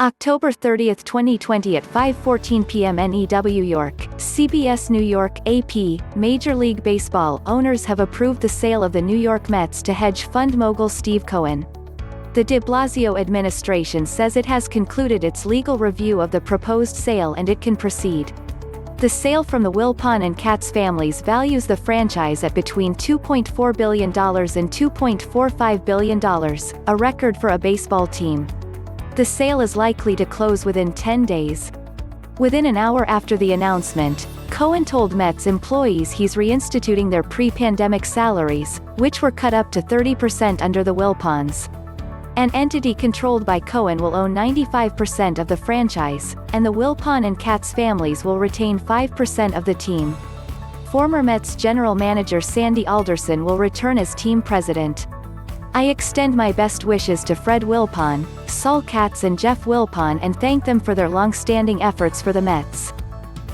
October 30, 2020 at 5:14 p.m. NEW York, CBSNewYork, AP, Major League Baseball owners have approved the sale of the New York Mets to hedge fund mogul Steve Cohen. The de Blasio administration says it has concluded its legal review of the proposed sale and it can proceed. The sale from the Wilpon and Katz families values the franchise at between $2.4 billion and $2.45 billion, a record for a baseball team. The sale is likely to close within 10 days. Within an hour after the announcement, Cohen told Mets employees he's reinstituting their pre-pandemic salaries, which were cut up to 30% under the Wilpons. An entity controlled by Cohen will own 95% of the franchise, and the Wilpon and Katz families will retain 5% of the team. Former Mets general manager Sandy Alderson will return as team president. I extend my best wishes to Fred Wilpon, Saul Katz and Jeff Wilpon and thank them for their long-standing efforts for the Mets.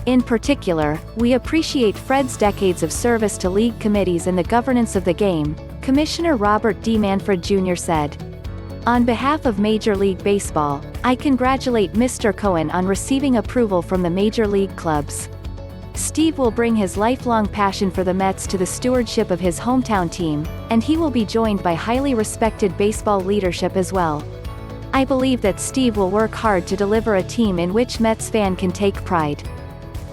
In particular, we appreciate Fred's decades of service to league committees and the governance of the game, Commissioner Robert D. Manfred Jr. said. On behalf of Major League Baseball, I congratulate Mr. Cohen on receiving approval from the major league clubs. Steve will bring his lifelong passion for the Mets to the stewardship of his hometown team, and he will be joined by highly respected baseball leadership as well. I believe that Steve will work hard to deliver a team in which Mets fans can take pride.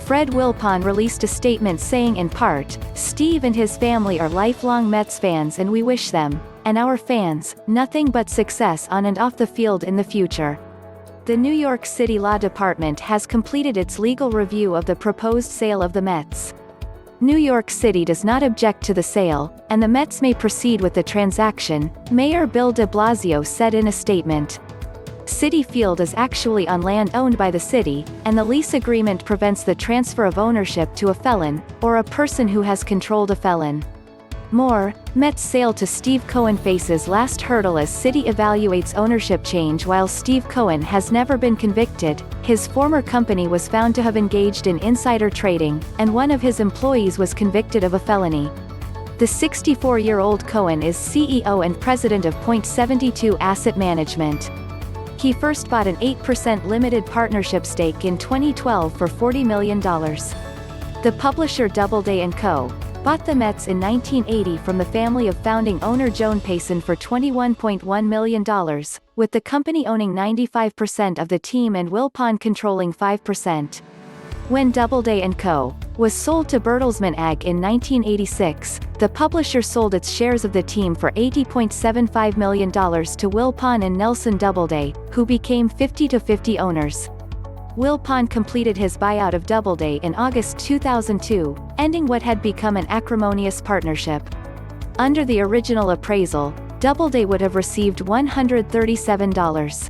Fred Wilpon released a statement saying in part, "Steve and his family are lifelong Mets fans and we wish them, and our fans, nothing but success on and off the field in the future." The New York City Law Department has completed its legal review of the proposed sale of the Mets. New York City does not object to the sale, and the Mets may proceed with the transaction, Mayor Bill de Blasio said in a statement. Citi Field is actually on land owned by the city, and the lease agreement prevents the transfer of ownership to a felon, or a person who has controlled a felon. More, Mets sale to Steve Cohen faces last hurdle as Citi evaluates ownership change. While Steve Cohen has never been convicted, his former company was found to have engaged in insider trading, and one of his employees was convicted of a felony. The 64-year-old Cohen is CEO and president of Point72 Asset Management. He first bought an 8% limited partnership stake in 2012 for $40 million. The publisher Doubleday Co. bought the Mets in 1980 from the family of founding owner Joan Payson for $21.1 million, with the company owning 95% of the team and Wilpon controlling 5%. When Doubleday Co. was sold to Bertelsmann AG in 1986, the publisher sold its shares of the team for $80.75 million to Wilpon and Nelson Doubleday, who became 50-50 owners. Wilpon completed his buyout of Doubleday in August 2002, ending what had become an acrimonious partnership. Under the original appraisal, Doubleday would have received $137.